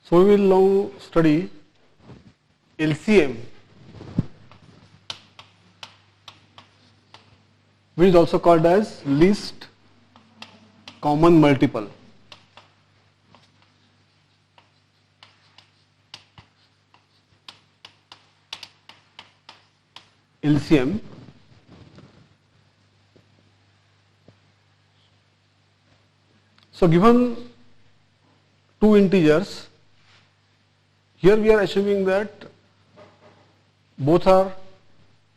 So we will now study LCM, which is also called as least common multiple. LCM. So given two integers, here we are assuming that both are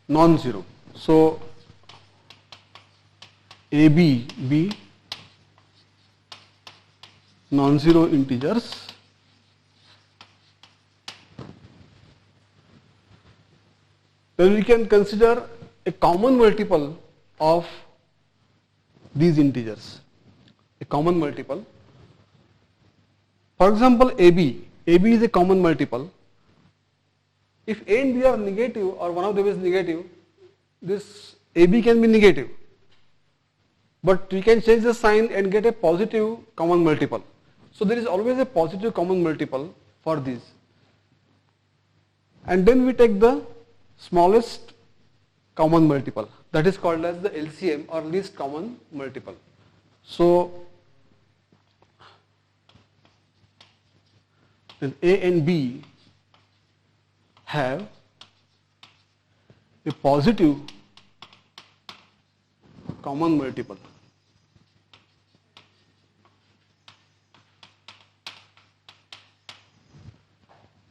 non-zero. So AB be non-zero integers, then we can consider a common multiple of these integers. A common multiple. For example, AB is a common multiple. If A and B are negative or one of them is negative, this AB can be negative. But we can change the sign and get a positive common multiple. So there is always a positive common multiple for these. And then we take the smallest common multiple, that is called as the LCM or least common multiple. So then A and B have a positive common multiple.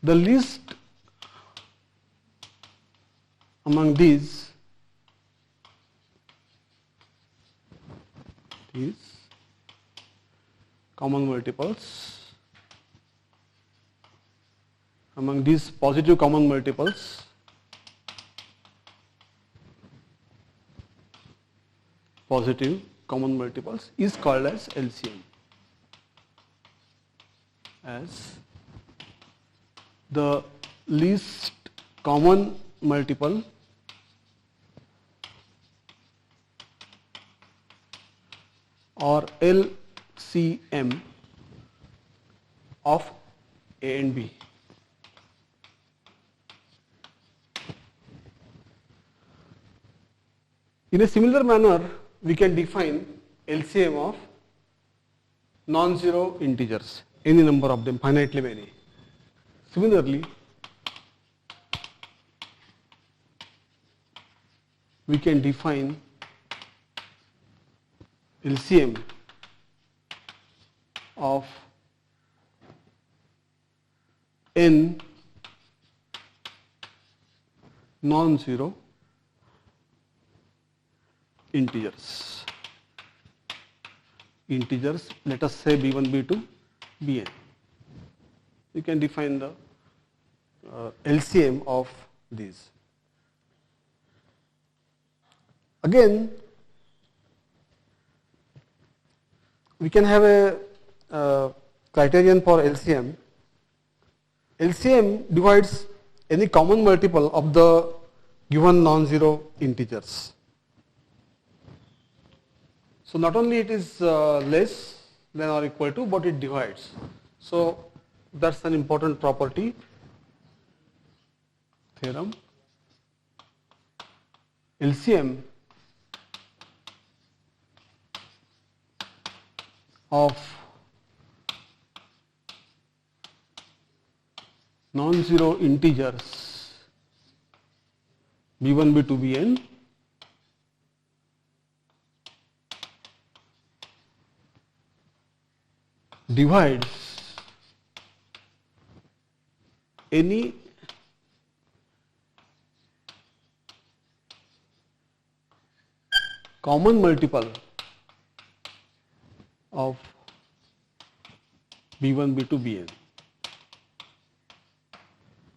The least among these common multiples, among these positive common multiples, is called as LCM, as the least common multiple or LCM of A and B. In a similar manner, we can define LCM of non-zero integers, any number of them, finitely many. Similarly, we can define LCM of n non-zero integers, let us say b1, b2, bn. You can define the LCM of these. Again, we can have a criterion for LCM. LCM divides any common multiple of the given non-zero integers. So not only it is less than or equal to, but it divides. So that's an important property, theorem. LCM of non-zero integers b1, b2, bn divides any common multiple of b1, b2, bn.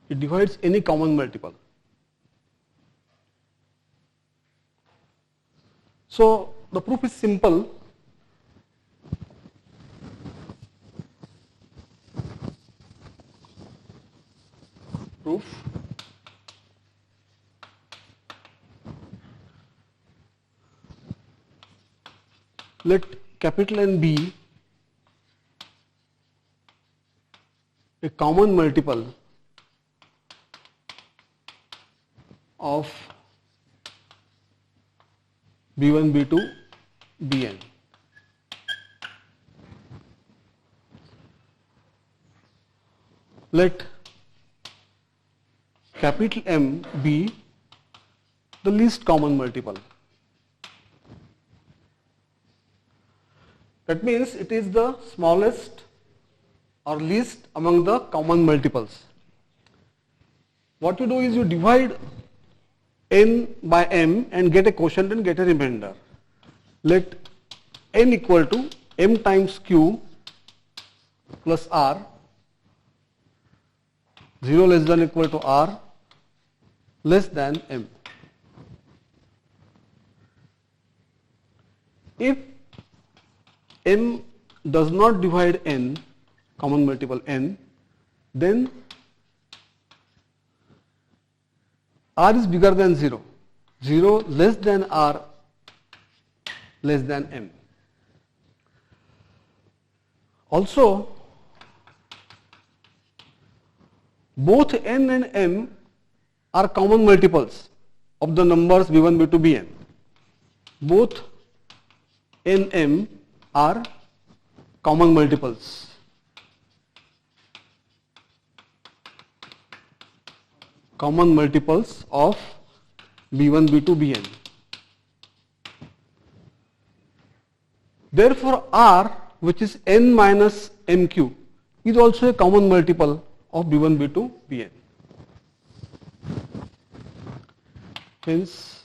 It divides any common multiple. So the proof is simple. Proof. Let capital N be a common multiple of B1, B2, Bn. Let capital M be the least common multiple. That means it is the smallest or least among the common multiples. What you do is you divide n by m and get a quotient and get a remainder. Let n equal to m times q plus r, 0 less than equal to r less than m. If m does not divide n, common multiple n, then r is bigger than 0, 0 less than r less than m. Also, both n and m are common multiples of the numbers b1, b2, bn. Both n, m are common multiples. Common multiples of b1, b2, bn. Therefore, r, which is n minus mq, is also a common multiple of b1, b2, bn. Hence,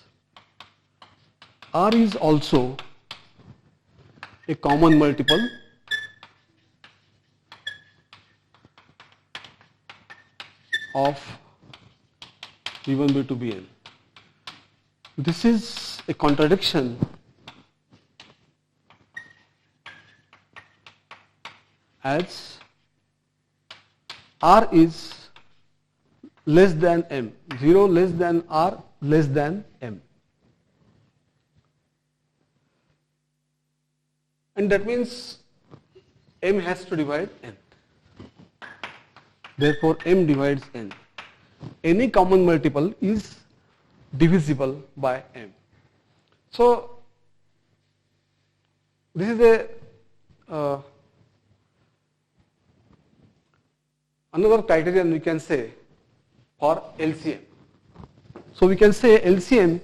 r is also a common multiple of b1, b2, bn. This is a contradiction as r is less than m, 0 less than r less than m. And that means m has to divide n. Therefore, m divides n. Any common multiple is divisible by m. So, this is a another criterion we can say for LCM. So, we can say LCM,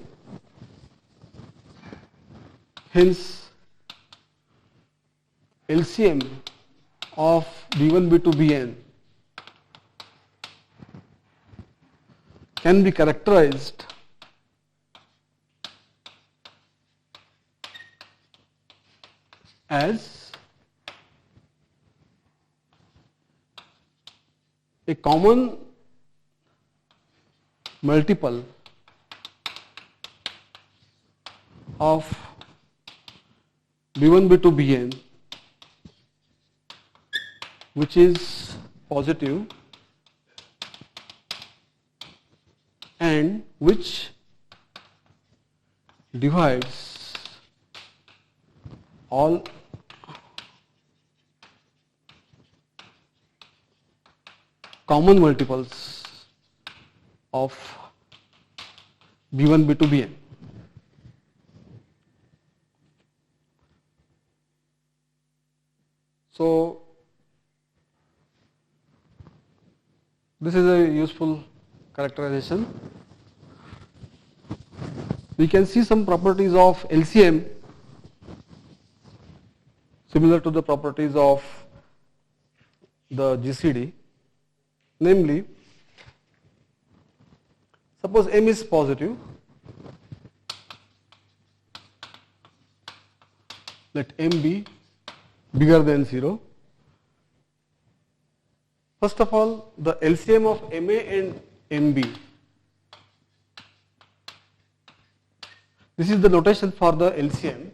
hence LCM of b1, b2, bn can be characterized as a common multiple of b1, b2, bn, which is positive and which divides all common multiples of b1, b2, bn. So, this is a useful characterization. We can see some properties of LCM similar to the properties of the GCD. Namely, suppose m is positive, let m be bigger than 0. First of all, the LCM of MA and MB, this is the notation for the LCM,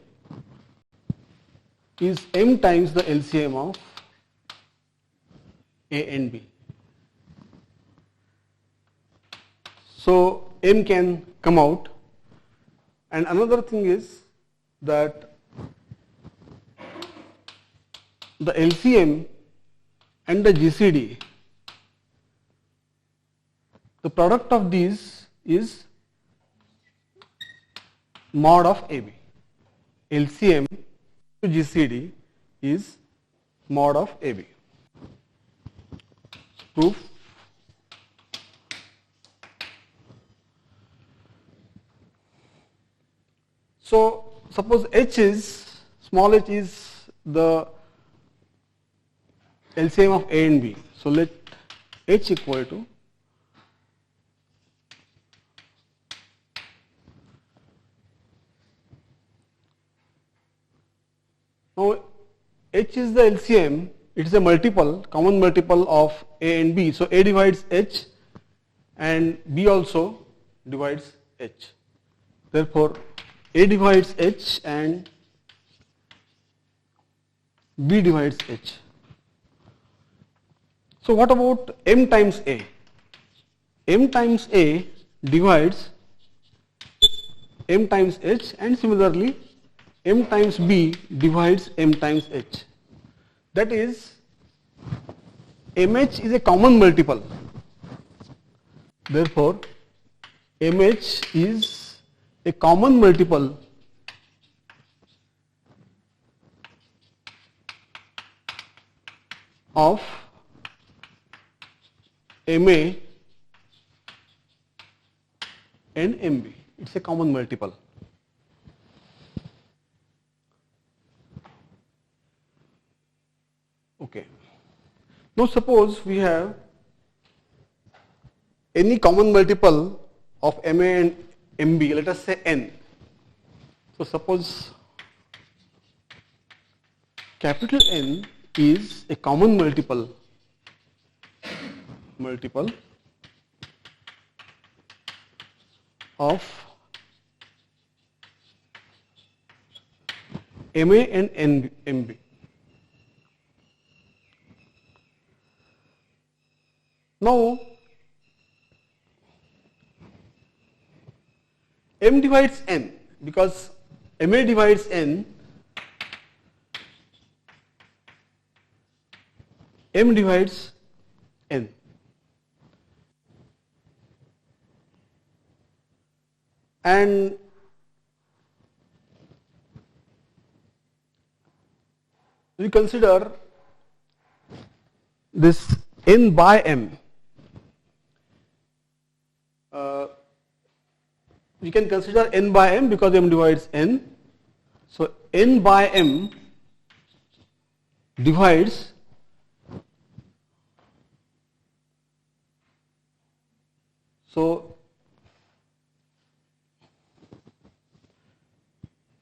is m times the LCM of A and B. So, m can come out, and another thing is that the LCM and the GCD the product of these is mod of AB. LCM to GCD is mod of AB. Proof. So suppose small h is the LCM of A and B. So let h equal to now h is the LCM, it is a multiple, common multiple of A and B. So A divides h and B also divides h. Therefore, A divides h and B divides h. So what about m times A? M times A divides m times h, and similarly m times B divides m times h. That is, mh is a common multiple. Therefore, mh is a common multiple of MA and MB. It's a common multiple. Okay. Now suppose we have any common multiple of MA and MB, let us say n. So suppose capital N is a common multiple of MA and MB. Now M divides N, because MA divides N, M divides N. And we consider this N by M. We can consider N by M because M divides N. So N by M divides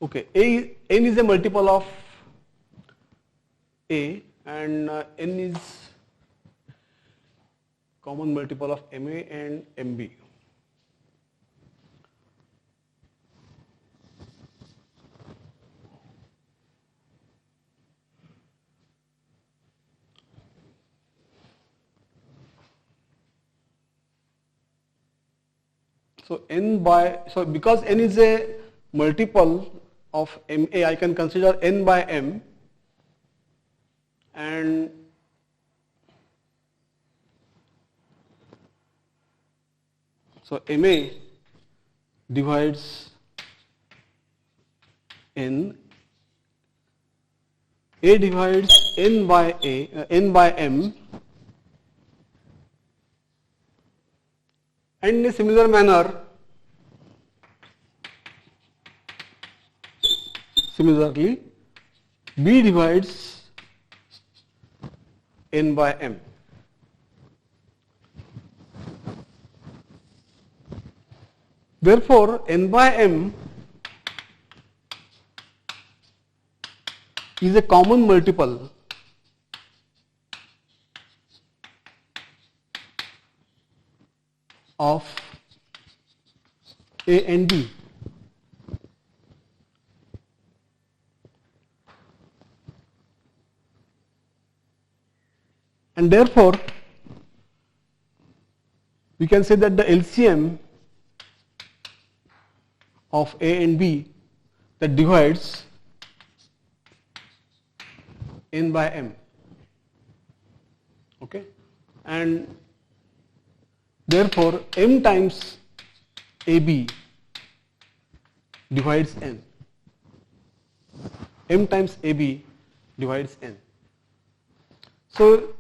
okay, N is a multiple of A and N is common multiple of MA and MB. So because N is a multiple of MA, I can consider N by M, and so MA divides N, A divides N by M, and in a similar manner, similarly, B divides N by M. Therefore, N by M is a common multiple of A and B. And therefore, we can say that the LCM of A and B that divides N by M. Okay, and Therefore, m times AB divides n. M times AB divides n. So,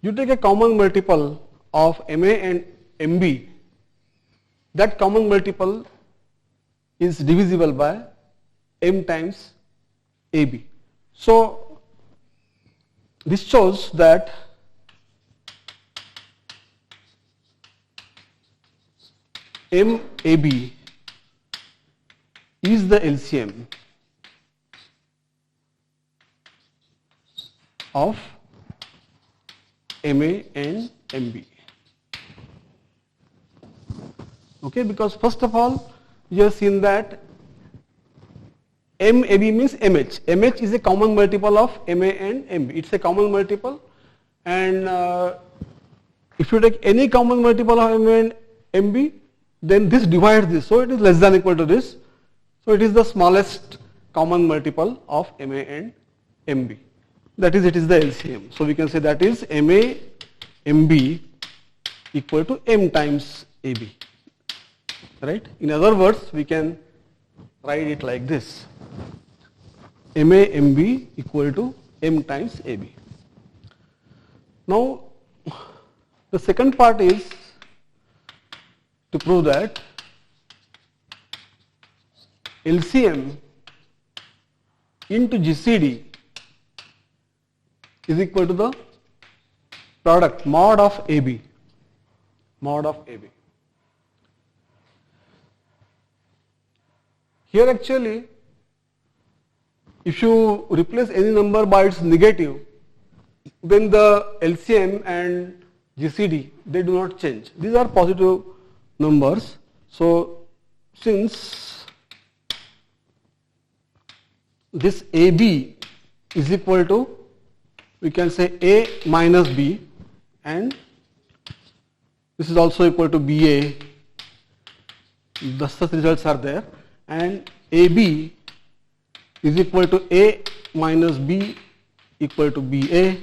you take a common multiple of MA and MB, that common multiple is divisible by M times AB. So, this shows that MAB is the LCM of MA and MB. Okay, because first of all, you have seen that MAB means MH. MH is a common multiple of MA and MB. It's a common multiple, and if you take any common multiple of MA and MB, then this divides this. So it is less than or equal to this. So it is the smallest common multiple of MA and MB. That is, it is the LCM. So we can say that is MA MB equal to M times AB. Right? In other words, we can write it like this: MA MB equal to M times AB. Now, the second part is to prove that LCM into GCD is equal to the product mod of AB. Mod of AB. Here actually, if you replace any number by its negative, then the LCM and GCD, they do not change. These are positive numbers. So, since this AB is equal to, we can say A minus B, and this is also equal to BA, the such results are there, and AB is equal to A minus B equal to BA.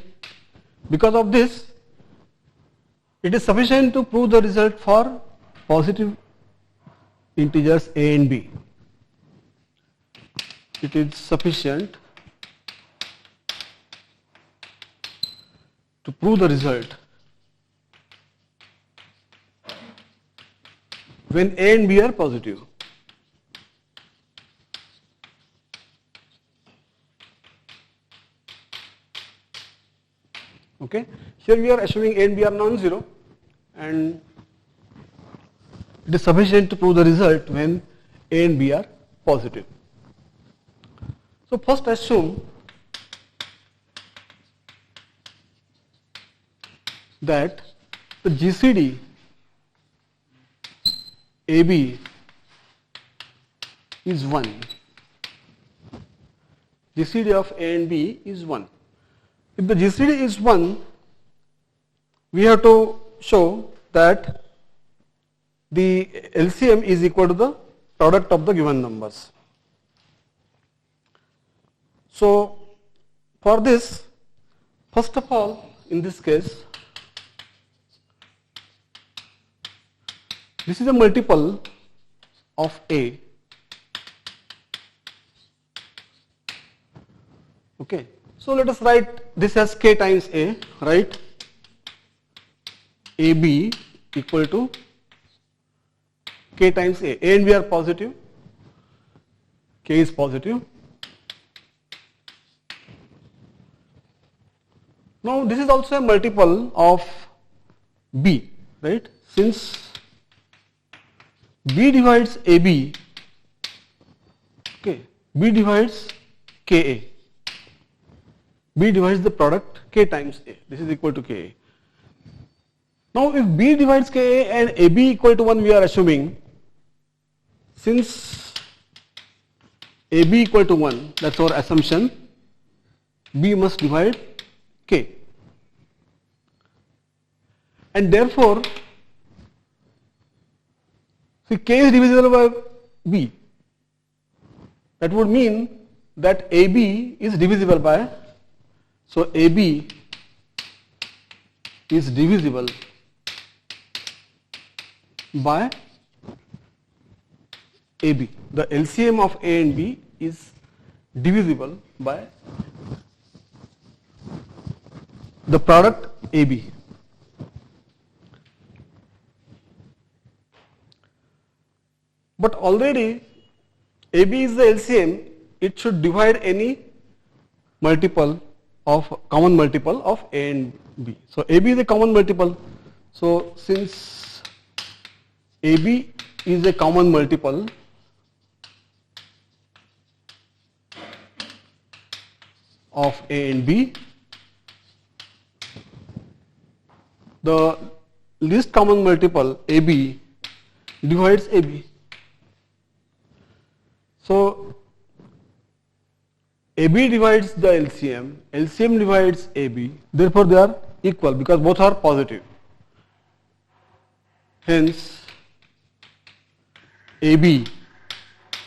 Because of this, it is sufficient to prove the result for positive integers A and B. It is sufficient to prove the result when A and B are positive. Okay. Here we are assuming A and B are non-zero, and it is sufficient to prove the result when A and B are positive. So first assume that the GCD AB is 1. GCD of A and B is 1. If the GCD is 1, we have to show that the LCM is equal to the product of the given numbers. So, for this, first of all, in this case, this is a multiple of A. Okay. So let us write this as K times A, right? AB equal to K times A. A and B are positive. K is positive. Now this is also a multiple of B, right? Since B divides AB, okay, B divides KA. B divides the product K times A. This is equal to KA. Now if B divides KA and AB equal to 1, we are assuming, since AB equal to 1, that's our assumption, B must divide K. And therefore, see, K is divisible by B. That would mean that AB is divisible by, so AB is divisible by AB. The LCM of A and B is divisible by the product AB. But already AB is the LCM, it should divide any multiple of common multiple of A and B. So AB is a common multiple. So since AB is a common multiple, of A and B, the least common multiple AB divides AB. So AB divides the LCM, LCM divides AB, therefore they are equal because both are positive. Hence AB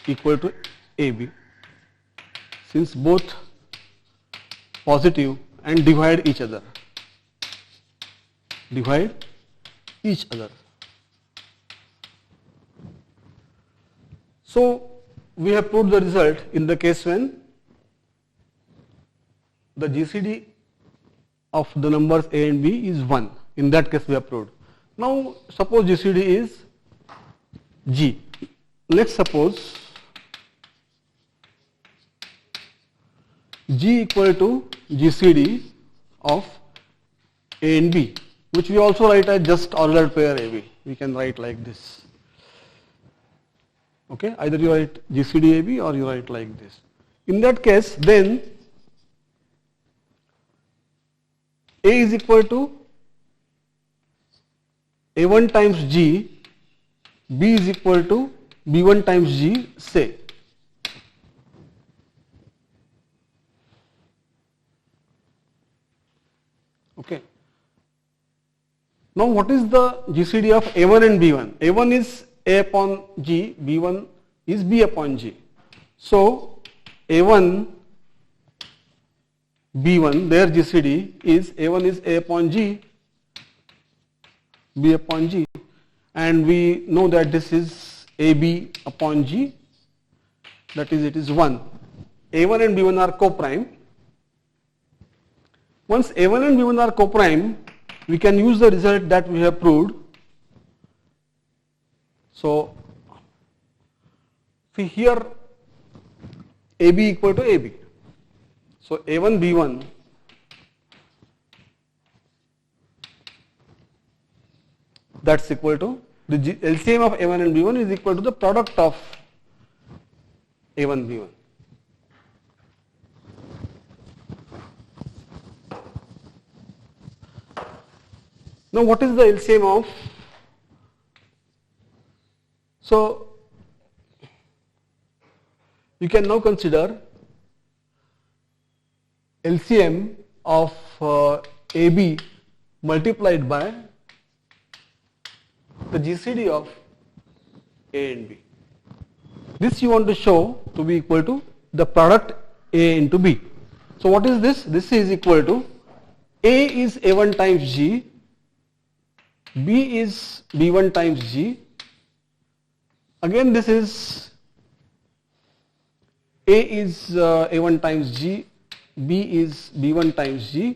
equal to AB, since both positive and divide each other. Divide each other. So we have proved the result in the case when the GCD of the numbers A and B is 1. In that case we have proved. Now suppose GCD is G. Let's suppose G equal to GCD of A and B, which we also write as just ordered pair AB. We can write like this. Okay, either you write GCD AB or you write like this. In that case, then A is equal to A1 times G, B is equal to B1 times G, say. Okay. Now what is the GCD of A1 and B1? A1 is A upon G, B1 is B upon G. So A1, B1, their GCD is A1 is A upon G, B upon G, and we know that this is AB upon G, that is it is 1. A1 and B1 are co-prime. Once A1 and B1 are co-prime, we can use the result that we have proved. So see here AB equal to AB. So A1 B1 that's equal to the LCM of A1 and B1 is equal to the product of A1 B1. Now what is the LCM of? So you can now consider LCM of AB multiplied by the GCD of A and B. This you want to show to be equal to the product A into B. So what is this? This is equal to A is A1 times G, B is B1 times G. Again this is A is A1 times G, B is B1 times G.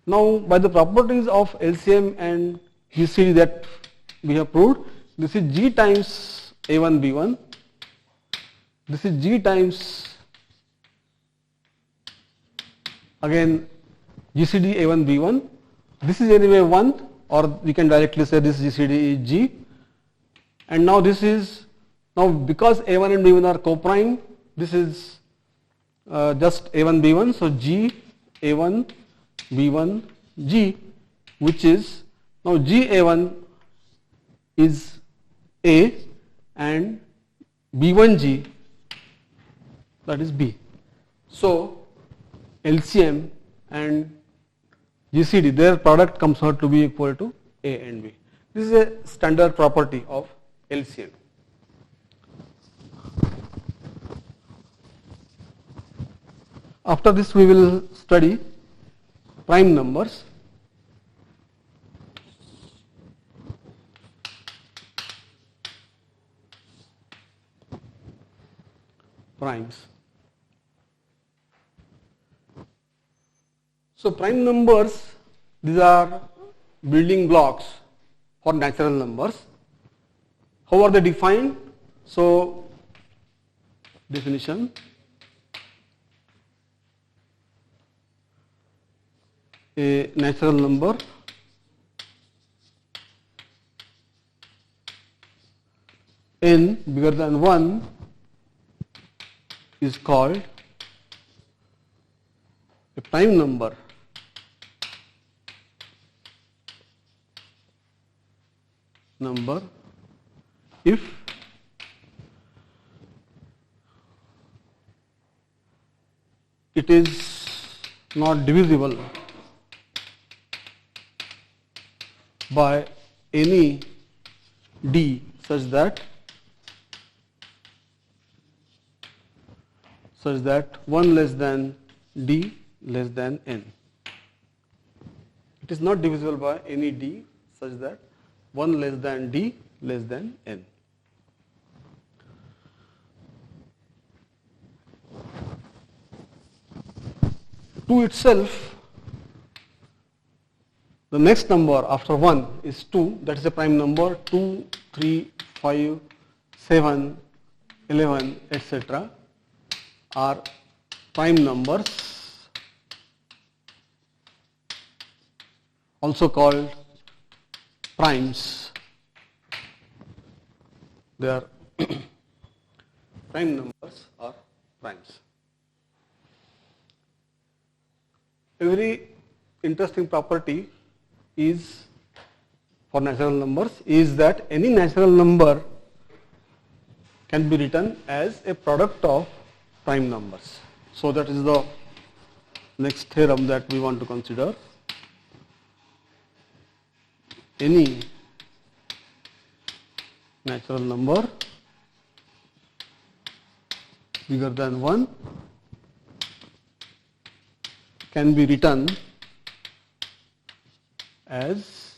Now by the properties of LCM and GCD that we have proved, this is G times A1 B1, this is G times again GCD A1 B1, this is anyway 1, or we can directly say this GCD is G, and now this is, now because A1 and B1 are co-prime, this is just A1 B1, so G A1 B1 G, which is now G A1 is A and B1 G, that is B. So LCM and GCD, their product comes out to be equal to A and B. This is a standard property of LCM. After this we will study prime numbers. primes. So prime numbers, these are building blocks for natural numbers. How are they defined? So definition: a natural number n bigger than 1 is called a prime number. If it is not divisible by any d such that 1 less than d less than n. It is not divisible by any d such that 1 less than d less than n. Two itself, the next number after 1 is 2, that is a prime number. 2, 3, 5, 7, 11, etc. are prime numbers, also called primes. They are prime numbers or primes. A very interesting property is for natural numbers is that any natural number can be written as a product of prime numbers. So that is the next theorem that we want to consider. Any natural number bigger than 1 can be written as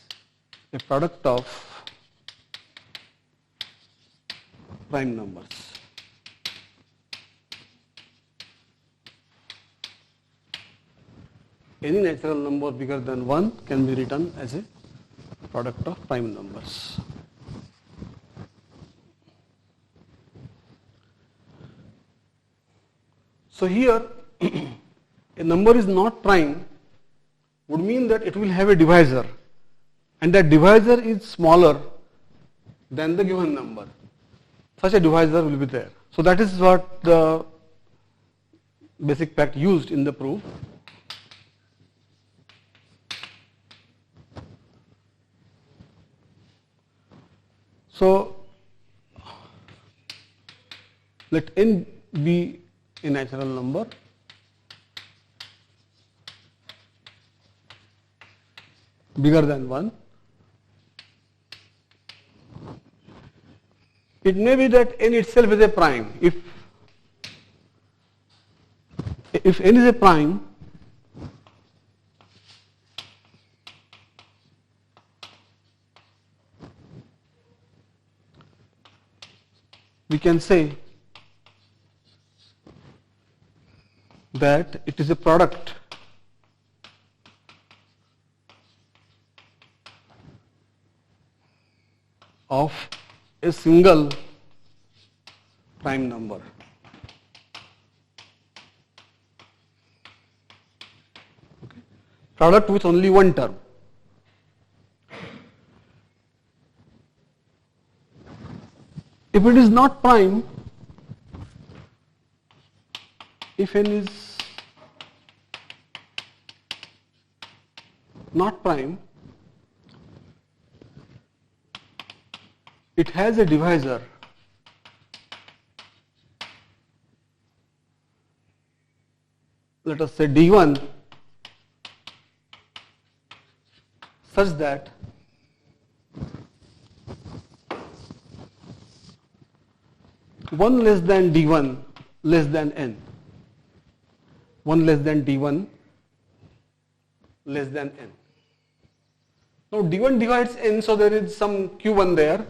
a product of prime numbers. Any natural number bigger than 1 can be written as a product of prime numbers. So here a number is not prime would mean that it will have a divisor, and that divisor is smaller than the given number. Such a divisor will be there. So that is what the basic fact used in the proof. So let n be a natural number bigger than 1. It may be that n itself is a prime. If n is a prime, we can say that it is a product of a single prime number. Okay. Product with only one term. If it is not prime, if n is not prime, it has a divisor let us say d1 such that one less than d1 less than n. 1 less than d1 less than n. Now d1 divides n, so there is some q1 there.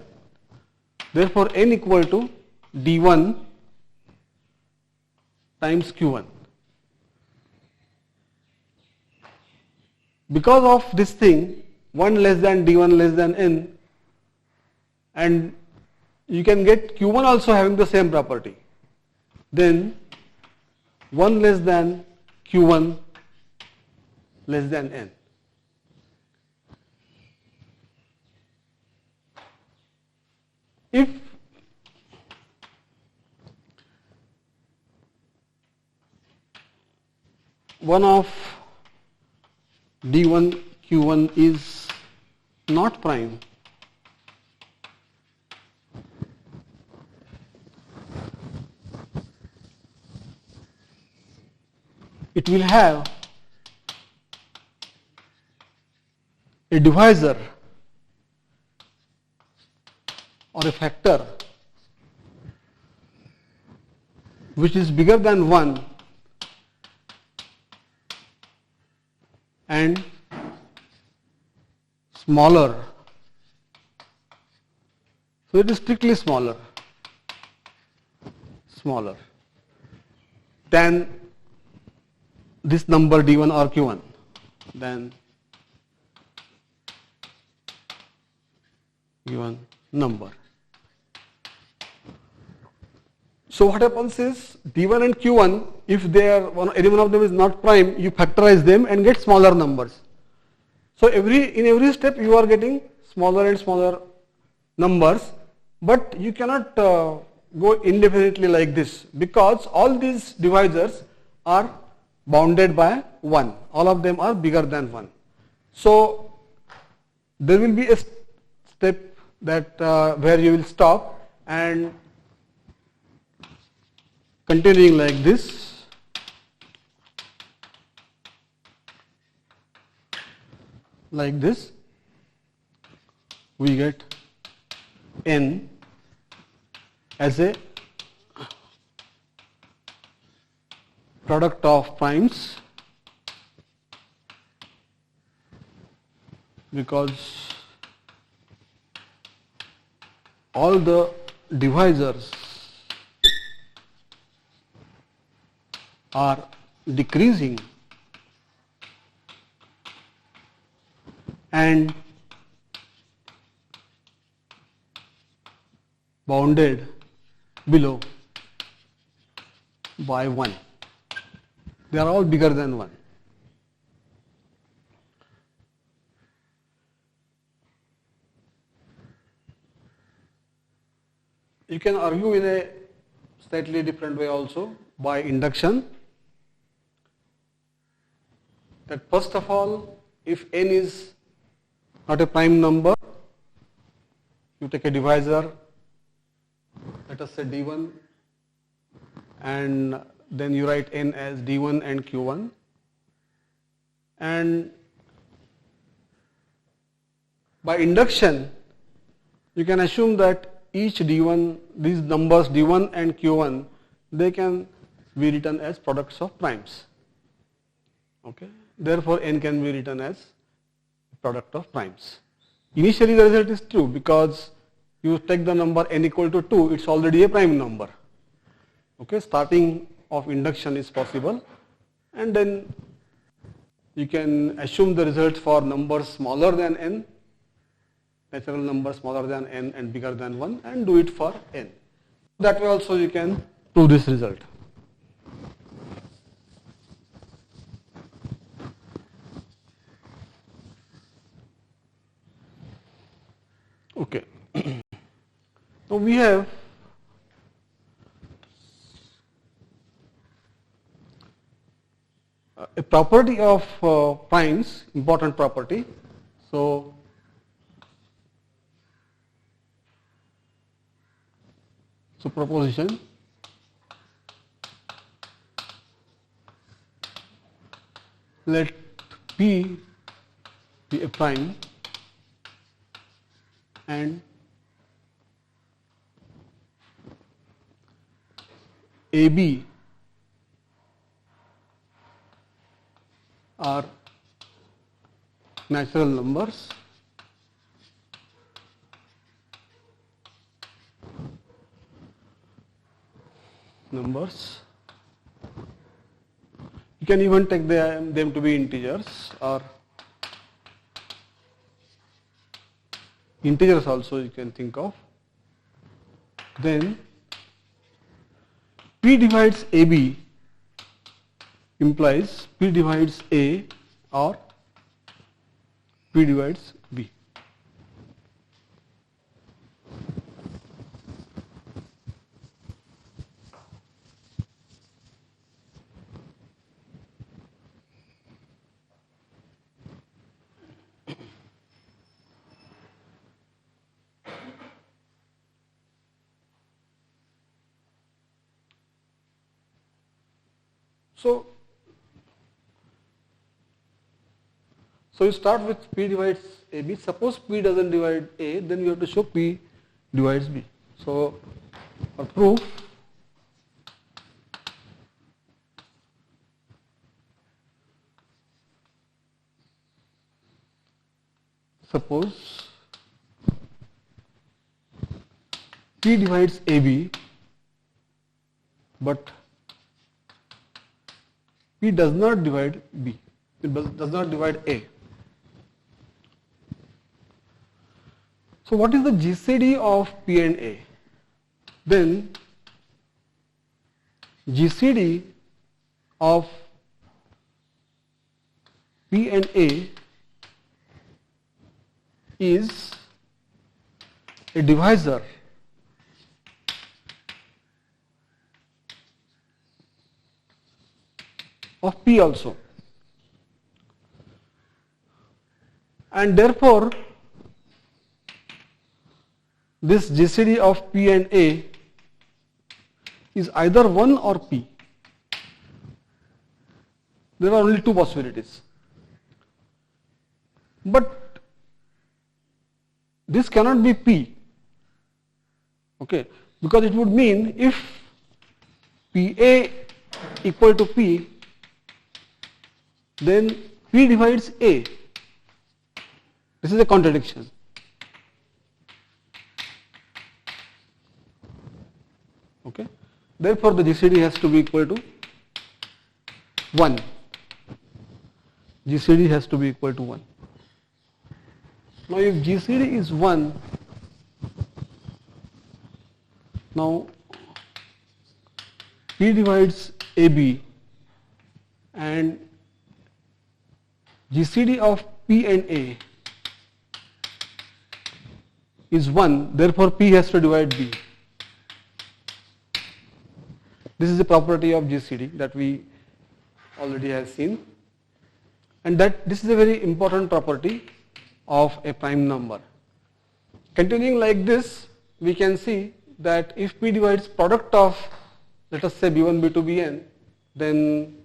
Therefore n equal to d1 times Q1. Because of this thing, 1 less than D1 less than N, and you can get Q1 also having the same property. Then 1 less than Q1 less than N. If one of D1 Q1 is not prime, it will have a divisor or a factor which is bigger than 1 and smaller. So it is strictly smaller than this number D1 or Q1, than given number. So what happens is D1 and Q1, if they are any one of them is not prime, you factorize them and get smaller numbers. So in every step you are getting smaller and smaller numbers, but you cannot go indefinitely like this, because all these divisors are bounded by 1. All of them are bigger than 1. So there will be a step that where you will stop and continuing like this, we get N as a product of primes, because all the divisors are decreasing and bounded below by 1. They are all bigger than 1. You can argue in a slightly different way also by induction, that first of all, if N is not a prime number, you take a divisor, let us say D1, and then you write N as D1 and Q1, and by induction you can assume that each D1, these numbers D1 and Q1, they can be written as products of primes. Okay. Therefore, N can be written as product of primes. Initially the result is true, because you take the number N equal to 2, it's already a prime number. Okay. Starting of induction is possible, and then you can assume the results for numbers smaller than N, natural numbers smaller than N and bigger than 1, and do it for N. That way also you can prove this result. Okay. So we have a property of primes, important property. So proposition, let P be a prime and AB are natural numbers You can even take them to be integers, or integers also you can think of. Then P divides AB implies P divides A or P divides B. So you start with P divides AB. Suppose P doesn't divide A, then you have to show P divides B. So for proof, suppose P divides AB, but P does not divide B. It does not divide A. So what is the GCD of P and A? Then GCD of P and A is a divisor of P also, and therefore this GCD of P and A is either 1 or P. There are only two possibilities. But this cannot be P, okay, because it would mean if PA equal to P, then P divides A. This is a contradiction. Okay. Therefore, the GCD has to be equal to 1. GCD has to be equal to 1. Now, if GCD is 1, now P divides AB and GCD of P and A is 1, therefore P has to divide B. This is a property of GCD that we already have seen, and that this is a very important property of a prime number. Continuing like this, we can see that if P divides product of, let us say, B1, B2, Bn, then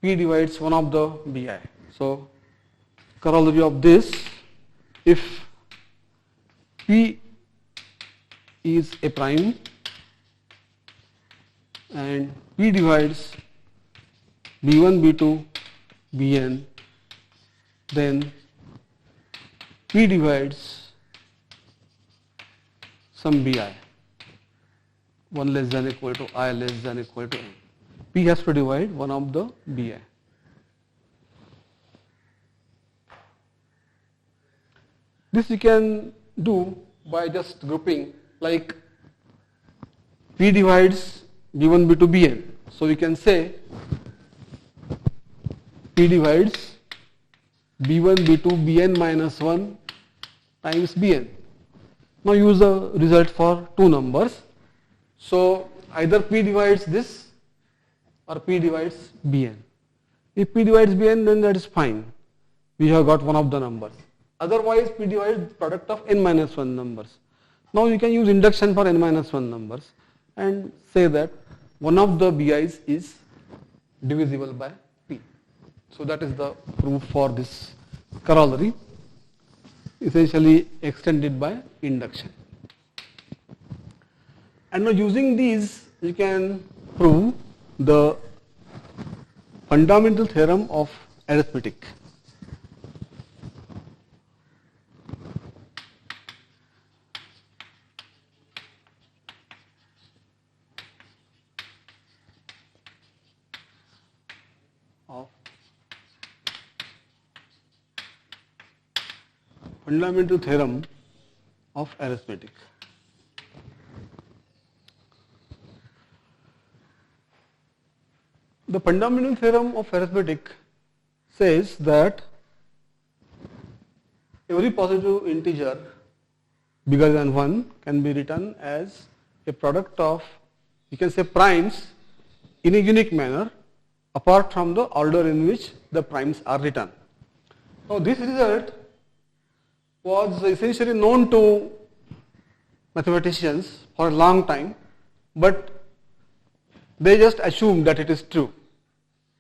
P divides one of the Bi. So corollary of this, if P is a prime and P divides B1, B2, Bn, then P divides some Bi, 1 less than equal to I less than equal to n. P has to divide one of the Bi. This you can do by just grouping, like P divides B1, B2, Bn. So we can say P divides B1, B2, Bn minus 1 times Bn. Now use the result for two numbers. So either P divides this or P divides Bn. If P divides Bn, then that is fine. We have got one of the numbers. Otherwise, P divides product of n minus 1 numbers. Now you can use induction for n minus 1 numbers and say that one of the Bi's is divisible by P. So that is the proof for this corollary, essentially extended by induction. And now using these, you can prove the fundamental theorem of arithmetic. fundamental theorem of arithmetic. The fundamental theorem of arithmetic says that every positive integer bigger than 1 can be written as a product of, you can say, primes in a unique manner apart from the order in which the primes are written. Now this result was essentially known to mathematicians for a long time, but they just assumed that it is true.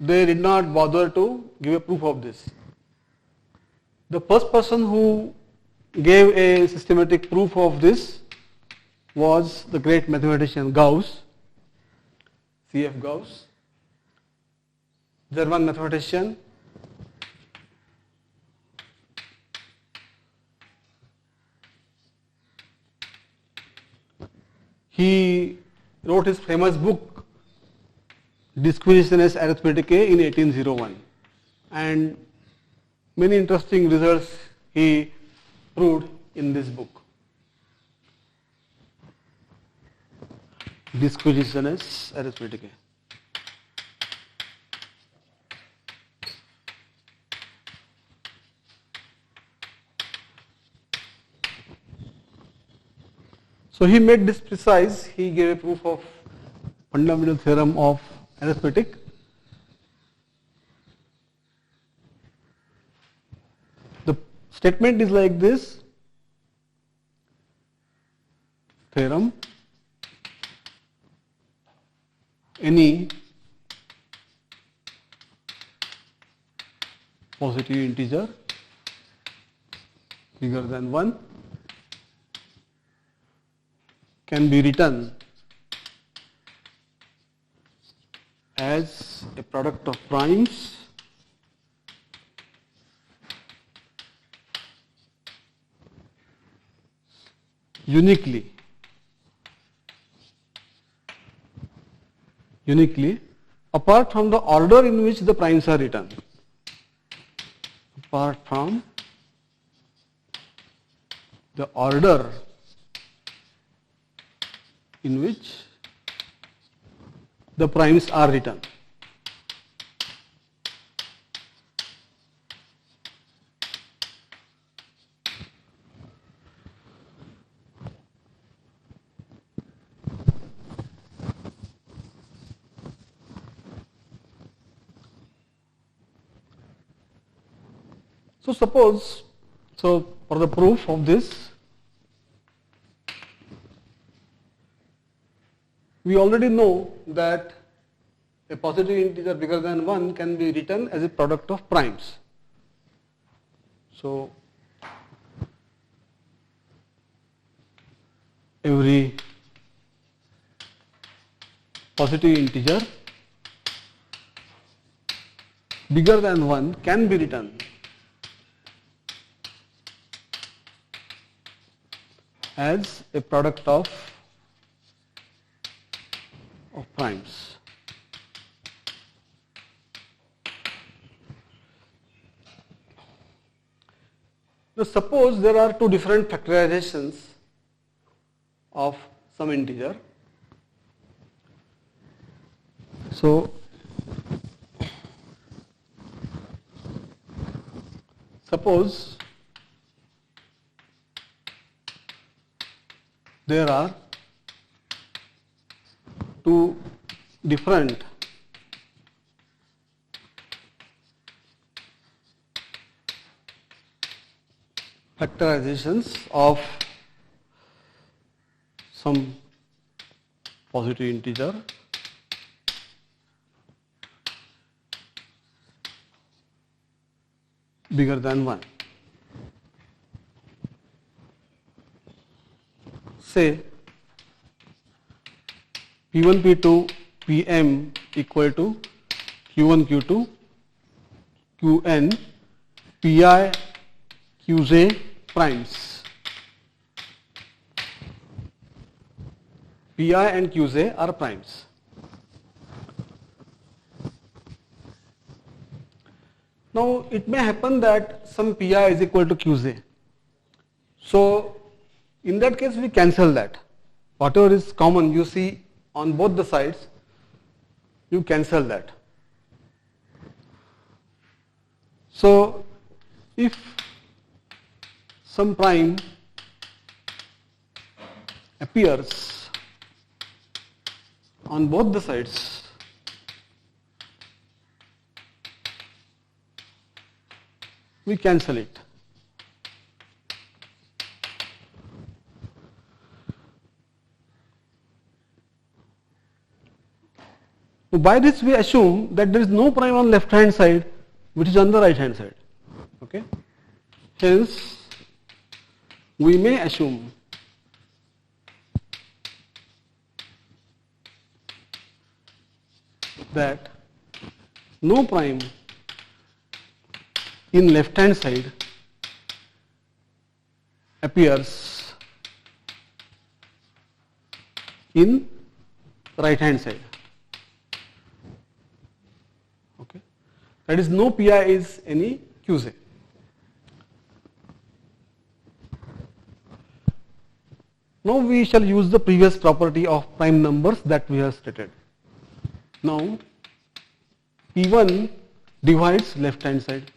They did not bother to give a proof of this. The first person who gave a systematic proof of this was the great mathematician Gauss, C.F. Gauss, German mathematician. He wrote his famous book Disquisitiones Arithmeticae in 1801, and many interesting results he proved in this book. Disquisitiones Arithmeticae. So he made this precise, he gave a proof of fundamental theorem of arithmetic. The statement is like this: theorem, any positive integer bigger than 1 can be written as a product of primes uniquely apart from the order in which the primes are written. Apart from the order in which the primes are written. So suppose, for the proof of this, we already know that a positive integer bigger than 1 can be written as a product of primes. So every positive integer bigger than 1 can be written as a product of primes. Now suppose there are two different factorizations of some integer. So suppose there are two different factorizations of some positive integer bigger than 1. Say P1, P2, Pm equal to Q1, Q2, Qn, Pi, Qj primes. Pi and Qj are primes. Now it may happen that some Pi is equal to Qj So in that case we cancel that. Whatever is common you see on both the sides, you cancel that. So if some prime appears on both the sides, we cancel it. By this we assume that there is no prime on left hand side which is on the right hand side. Okay. Hence we may assume that no prime in left hand side appears in right hand side. Okay. That is, no Pi is any Qj. Now we shall use the previous property of prime numbers that we have stated. Now P1 divides left hand side.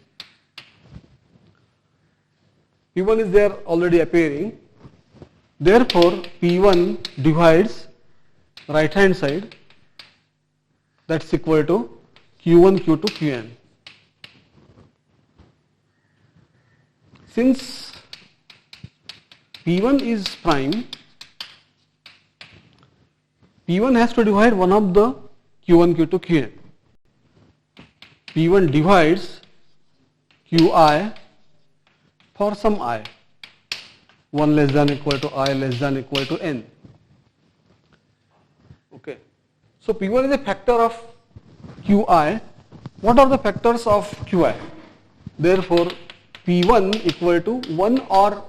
P1 is there already appearing. Therefore P1 divides right hand side, that's equal to Q1, Q2, Qn. Since P1 is prime, P1 has to divide one of the Q1, Q2, Qn. P1 divides Qi for some I, 1 less than equal to I less than equal to n. Okay. So P1 is a factor of Qi. What are the factors of Qi? Therefore P1 equal to 1 or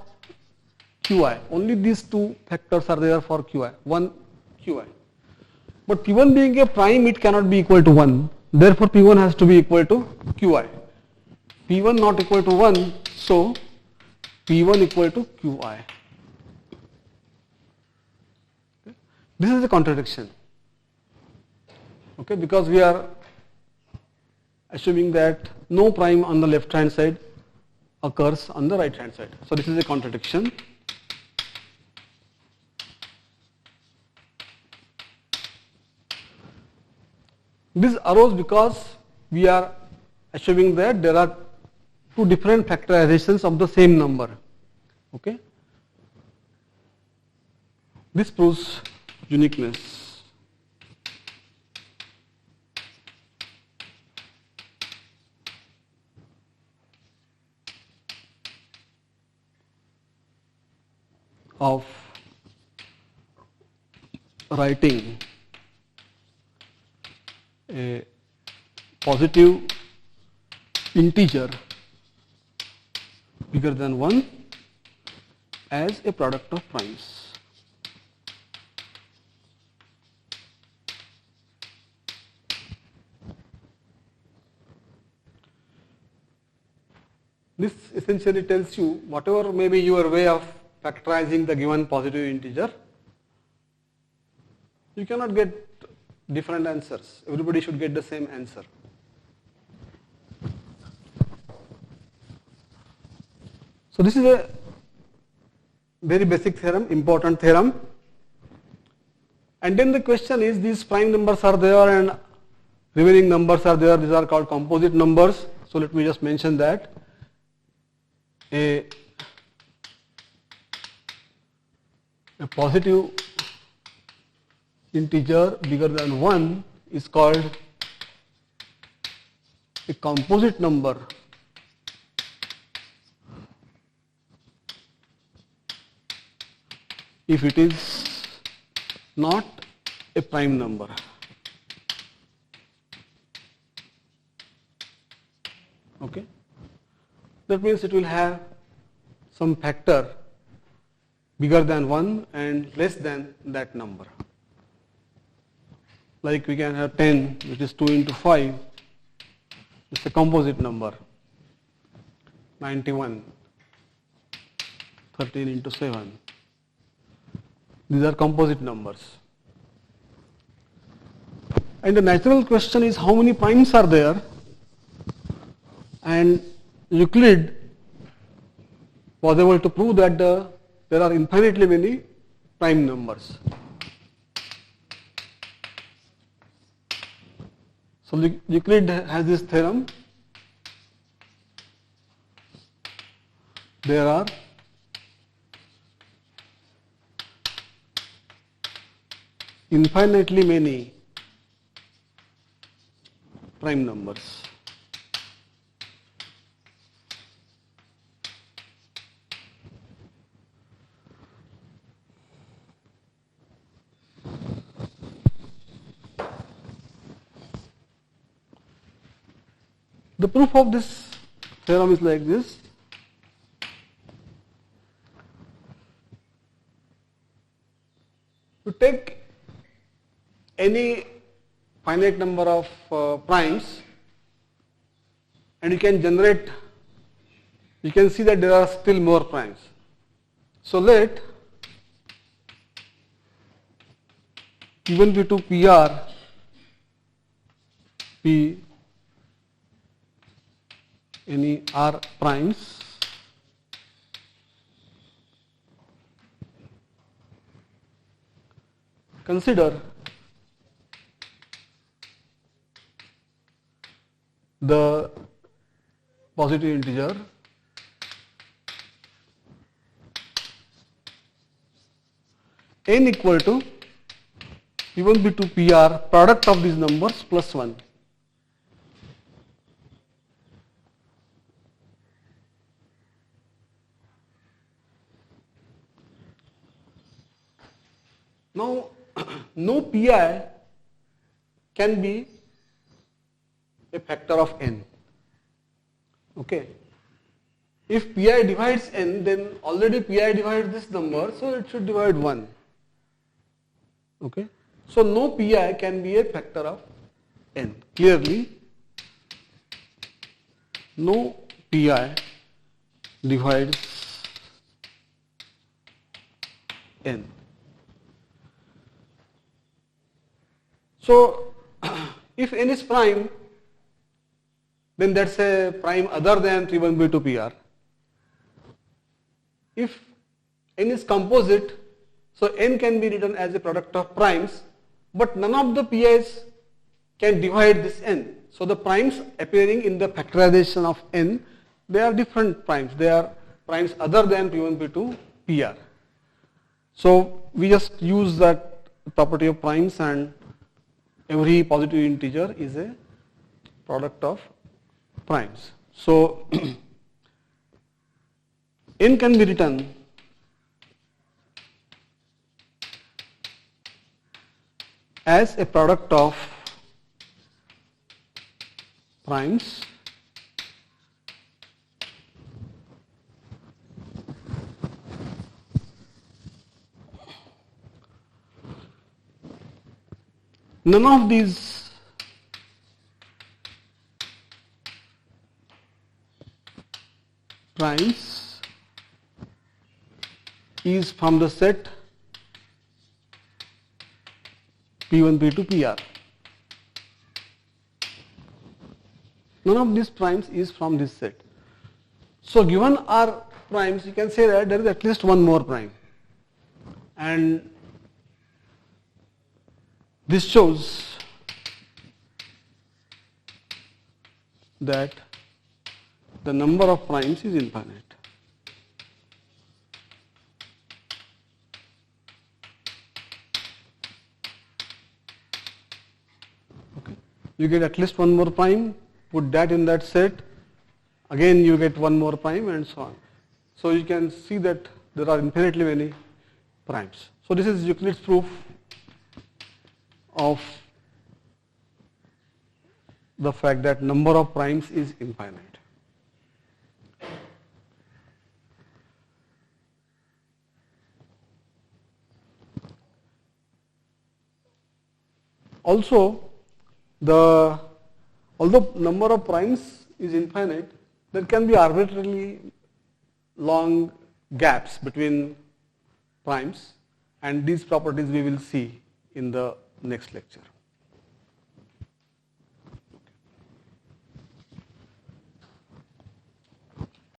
Qi. Only these two factors are there for Qi, 1 Qi. But P1 being a prime, it cannot be equal to 1. Therefore P1 has to be equal to Qi. P1 not equal to 1, so P1 equal to Qi. Okay. This is a contradiction. Okay, because we are assuming that no prime on the left hand side occurs on the right hand side. So this is a contradiction. This arose because we are assuming that there are two different factorizations of the same number. Okay. This proves uniqueness. Of writing a positive integer bigger than 1 as a product of primes. This essentially tells you whatever may be your way of factorizing the given positive integer, you cannot get different answers. Everybody should get the same answer. So this is a very basic theorem, important theorem. And then the question is, these prime numbers are there and remaining numbers are there. These are called composite numbers. So let me just mention that. A positive integer bigger than 1 is called a composite number if it is not a prime number. Okay. That means it will have some factor bigger than 1 and less than that number. Like we can have 10, which is 2 into 5, it's a composite number. 91, 13 into 7. These are composite numbers. And the natural question is how many primes are there? And Euclid was able to prove that there are infinitely many prime numbers. So Euclid has this theorem. There are infinitely many prime numbers. The proof of this theorem is like this. You take any finite number of primes and you can see that there are still more primes. So let P1, P2, PR be any R primes consider the positive integer n equal to P1, P2, PR product of these numbers plus 1. Now, no Pi can be a factor of n. Okay. If Pi divides n, then already Pi divides this number, so it should divide 1. Okay. So no Pi can be a factor of n. Clearly, no Pi divides n. So if n is prime, then that's a prime other than P1, P2, PR. If n is composite, so n can be written as a product of primes, but none of the Pi's can divide this n. So the primes appearing in the factorization of n, they are different primes. They are primes other than P1, P2, PR. So we just use that property of primes, and every positive integer is a product of primes. So n can be written as a product of primes none of these primes is from the set P1, P2, PR. None of these primes is from this set. So given R primes, you can say that there is at least one more prime. And this shows that the number of primes is infinite. Okay. You get at least one more prime, put that in that set, again you get one more prime, and so on. So you can see that there are infinitely many primes. So this is Euclid's proof of the fact that number of primes is infinite. Also, although number of primes is infinite, there can be arbitrarily long gaps between primes, and these properties we will see in the next lecture.